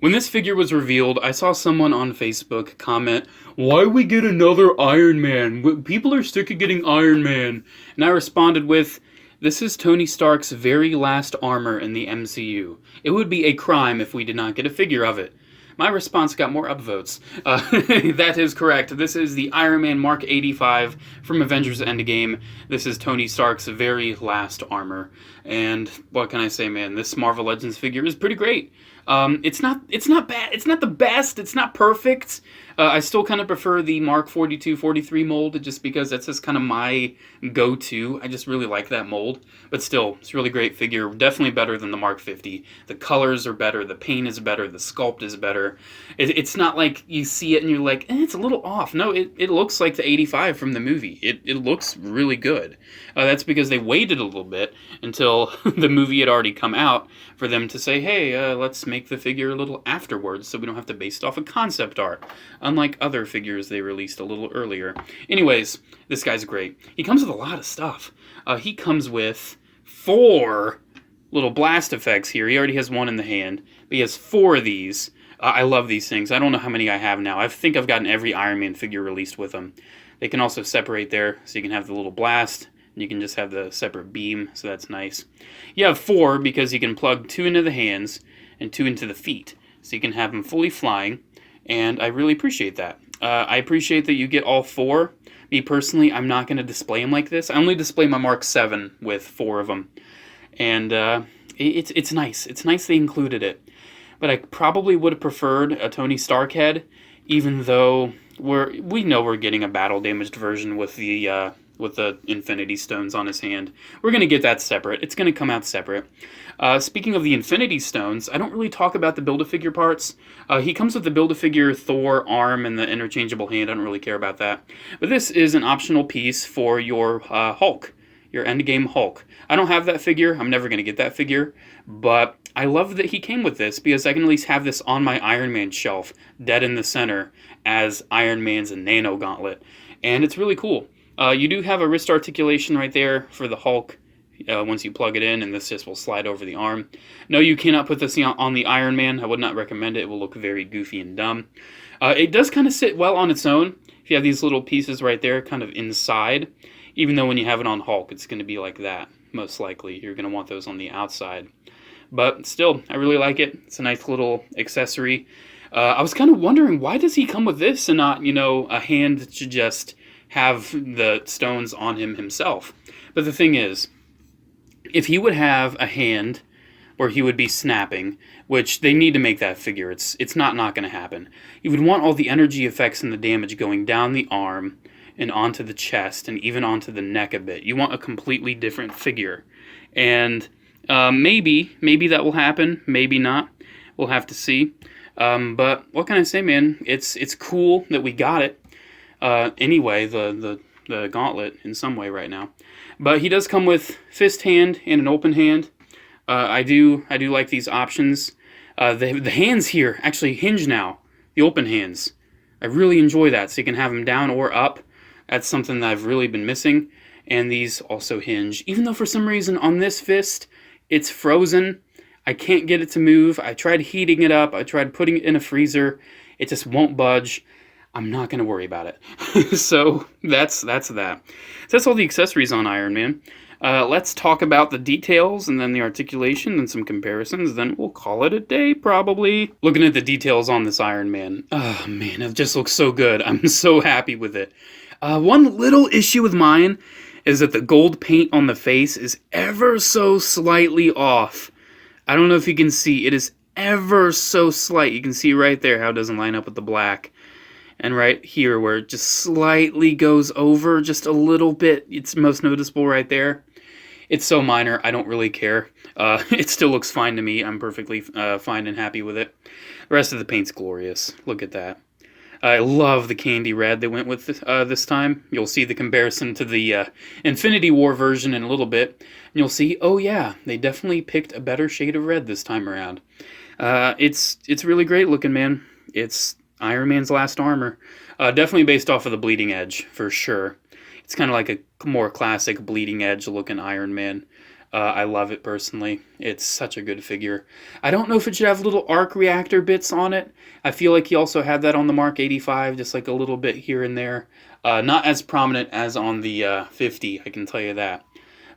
When this figure was revealed, I saw someone on Facebook comment, "Why we get another Iron Man? People are sick of getting Iron Man." And I responded with, "This is Tony Stark's very last armor in the MCU. It would be a crime if we did not get a figure of it." My response got more upvotes. That is correct. This is the Iron Man Mark 85 from Avengers Endgame. This is Tony Stark's very last armor. And what can I say, man? This Marvel Legends figure is pretty great. It's not bad. It's not the best. It's not perfect. I still kind of prefer the Mark 42-43 mold just because that's just kind of my go-to. I just really like that mold. But still, it's a really great figure. Definitely better than the Mark 50. The colors are better. The paint is better. The sculpt is better. It's not like you see it and you're like, it's a little off. No, it looks like the 85 from the movie. It looks really good. That's because they waited a little bit until the movie had already come out for them to say, hey, let's make the figure a little afterwards so we don't have to base it off of concept art, unlike other figures they released a little earlier. Anyways, this guy's great. He comes with a lot of stuff. He comes with 4 little blast effects here. He already has one in the hand, but he has 4 of these. I love these things. I don't know how many I have now. I think I've gotten every Iron Man figure released with them. They can also separate there, so you can have the little blast, and you can just have the separate beam, so that's nice. You have 4 because you can plug 2 into the hands and 2 into the feet, so you can have them fully flying, and I really appreciate that. I appreciate that you get all 4. Me personally, I'm not going to display them like this. I only display my Mark 7 with 4 of them, and it's nice. It's nice they included it. But I probably would have preferred a Tony Stark head, even though we know we're getting a battle-damaged version with the Infinity Stones on his hand. We're going to get that separate. It's going to come out separate. Speaking of the Infinity Stones, I don't really talk about the Build-A-Figure parts. He comes with the Build-A-Figure Thor arm and the interchangeable hand. I don't really care about that. But this is an optional piece for your Hulk, your Endgame Hulk. I don't have that figure. I'm never going to get that figure. But I love that he came with this because I can at least have this on my Iron Man shelf, dead in the center, as Iron Man's Nano Gauntlet. And it's really cool. You do have a wrist articulation right there for the Hulk once you plug it in, and this just will slide over the arm. No, you cannot put this on the Iron Man. I would not recommend it. It will look very goofy and dumb. It does kind of sit well on its own. If you have these little pieces right there kind of inside, even though when you have it on Hulk, it's going to be like that. Most likely, you're going to want those on the outside. But still, I really like it. It's a nice little accessory. I was kind of wondering, why does he come with this and not, a hand to just have the stones on him himself? But the thing is, if he would have a hand where he would be snapping, which they need to make that figure, it's not going to happen. You would want all the energy effects and the damage going down the arm and onto the chest and even onto the neck a bit. You want a completely different figure. And maybe that will happen, maybe not. We'll have to see. But what can I say, man? It's cool that we got it. Anyway, the gauntlet in some way right now. But he does come with fist hand and an open hand. I do like these options. The hands here actually hinge now. The open hands. I really enjoy that. So you can have them down or up. That's something that I've really been missing. And these also hinge. Even though for some reason on this fist, it's frozen. I can't get it to move. I tried heating it up. I tried putting it in a freezer. It just won't budge. I'm not going to worry about it. So that's that. So that's all the accessories on Iron Man. Let's talk about the details and then the articulation and some comparisons. Then we'll call it a day, probably. Looking at the details on this Iron Man. Oh, man, it just looks so good. I'm so happy with it. One little issue with mine is that the gold paint on the face is ever so slightly off. I don't know if you can see. It is ever so slight. You can see right there how it doesn't line up with the black. And right here where it just slightly goes over just a little bit. It's most noticeable right there. It's so minor, I don't really care. It still looks fine to me. I'm perfectly fine and happy with it. The rest of the paint's glorious. Look at that. I love the candy red they went with this time. You'll see the comparison to the Infinity War version in a little bit. And you'll see, oh yeah, they definitely picked a better shade of red this time around. It's really great looking, man. It's Iron Man's last armor. Definitely based off of the Bleeding Edge, for sure. It's kind of like a more classic Bleeding Edge looking Iron Man. I love it personally. It's such a good figure. I don't know if it should have little arc reactor bits on it. I feel like he also had that on the Mark 85, just like a little bit here and there. Not as prominent as on the 50, I can tell you that.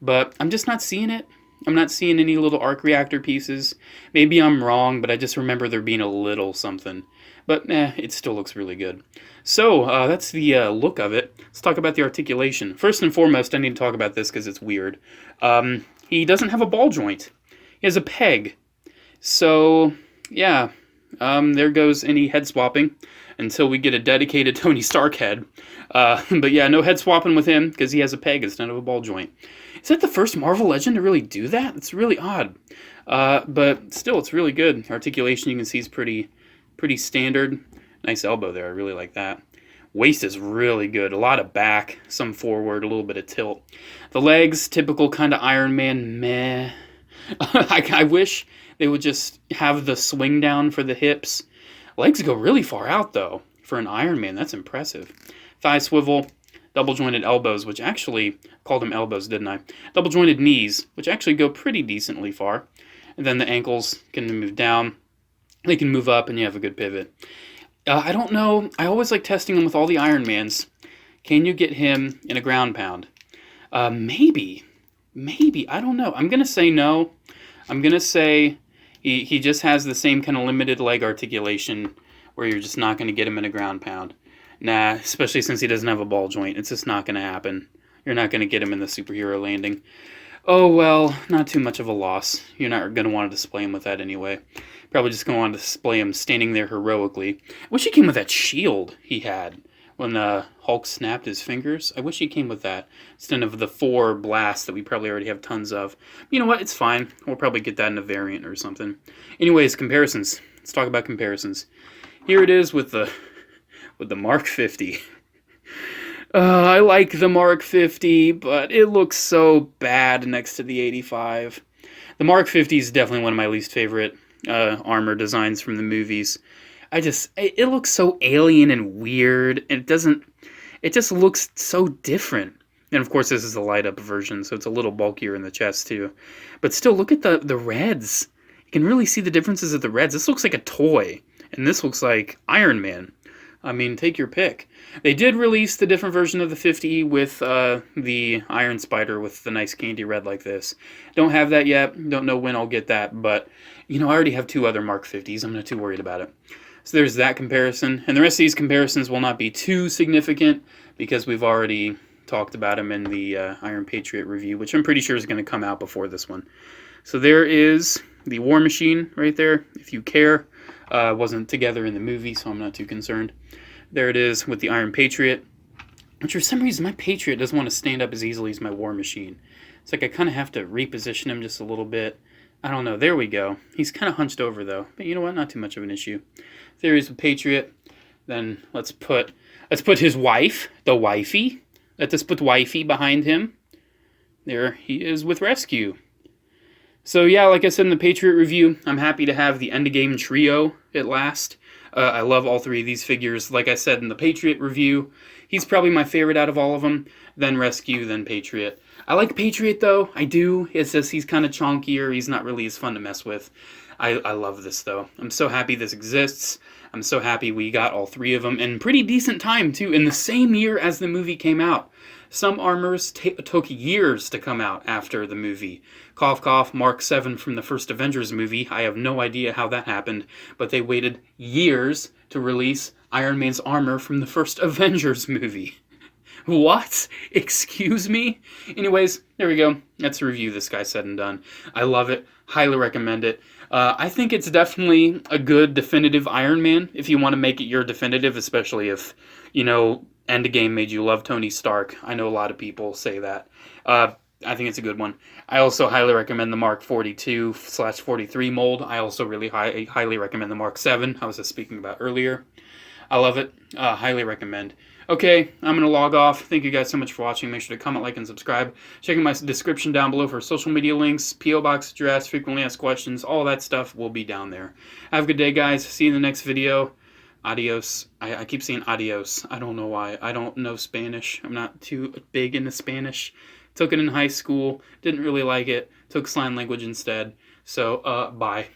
But I'm just not seeing it. I'm not seeing any little arc reactor pieces. Maybe I'm wrong, but I just remember there being a little something. But it still looks really good. So that's the look of it. Let's talk about the articulation. First and foremost, I need to talk about this because it's weird. He doesn't have a ball joint. He has a peg. So, yeah, there goes any head swapping until we get a dedicated Tony Stark head. But yeah, no head swapping with him because he has a peg instead of a ball joint. Is that the first Marvel Legend to really do that? It's really odd. But still, it's really good. Articulation, you can see, is pretty standard. Nice elbow there. I really like that. Waist is really good. A lot of back, some forward, a little bit of tilt. The legs, typical kind of Iron Man, meh. I wish they would just have the swing down for the hips. Legs go really far out, though. For an Iron Man, that's impressive. Thigh swivel, double jointed elbows, which actually, called them elbows, didn't I? Double jointed knees, which actually go pretty decently far. And then the ankles can move down. They can move up, and you have a good pivot. I don't know. I always like testing him with all the Iron Mans. Can you get him in a ground pound? Maybe. I don't know. I'm going to say no. I'm going to say he just has the same kind of limited leg articulation where you're just not going to get him in a ground pound. Nah, especially since he doesn't have a ball joint. It's just not going to happen. You're not going to get him in the superhero landing. Oh, well, not too much of a loss. You're not going to want to display him with that anyway. Probably just going to want to display him standing there heroically. I wish he came with that shield he had when Hulk snapped his fingers. I wish he came with that instead of the 4 blasts that we probably already have tons of. You know what? It's fine. We'll probably get that in a variant or something. Anyways, comparisons. Let's talk about comparisons. Here it is with the Mark 50. I like the Mark 50, but it looks so bad next to the 85. The Mark 50 is definitely one of my least favorite armor designs from the movies. It looks so alien and weird, and it just looks so different. And of course, this is a light up version, so it's a little bulkier in the chest too. But still, look at the reds. You can really see the differences of the reds. This looks like a toy, and this looks like Iron Man. I mean, take your pick. They did release the different version of the 50 with the Iron Spider with the nice candy red like this. Don't have that yet. Don't know when I'll get that, but, I already have 2 other Mark 50s. I'm not too worried about it. So there's that comparison. And the rest of these comparisons will not be too significant because we've already talked about them in the Iron Patriot review, which I'm pretty sure is going to come out before this one. So there is the War Machine right there, if you care. Wasn't together in the movie, so I'm not too concerned. There it is with the Iron Patriot, which for some reason my Patriot doesn't want to stand up as easily as my War Machine. It's like I kind of have to reposition him just a little bit. I don't know. There we go. He's kind of hunched over though, but you know what? Not too much of an issue. There is the Patriot. Then let's put his wife, the wifey. Let's put wifey behind him. There he is with Rescue. So yeah, like I said in the Patriot review, I'm happy to have the Endgame trio at last. I love all 3 of these figures. Like I said in the Patriot review, he's probably my favorite out of all of them. Then Rescue, then Patriot. I like Patriot though, I do. It's just he's kind of chonkier. He's not really as fun to mess with. I love this though. I'm so happy this exists. I'm so happy we got all 3 of them in pretty decent time too, in the same year as the movie came out. Some armors took years to come out after the movie. Cough, cough, Mark 7 from the first Avengers movie. I have no idea how that happened, but they waited years to release Iron Man's armor from the first Avengers movie. What? Excuse me? Anyways, there we go. That's a review this guy said and done. I love it. Highly recommend it. I think it's definitely a good definitive Iron Man if you want to make it your definitive, especially if, Endgame made you love Tony Stark. I know a lot of people say that. I think it's a good one. I also highly recommend the Mark 42/43 mold. I also really highly recommend the Mark 7 I was just speaking about earlier. I love it. Highly recommend. Okay, I'm going to log off. Thank you guys so much for watching. Make sure to comment, like, and subscribe. Check out my description down below for social media links, P.O. Box address, frequently asked questions. All that stuff will be down there. Have a good day, guys. See you in the next video. Adios. I keep saying adios. I don't know why. I don't know Spanish. I'm not too big into Spanish. Took it in high school. Didn't really like it. Took sign language instead. So, bye.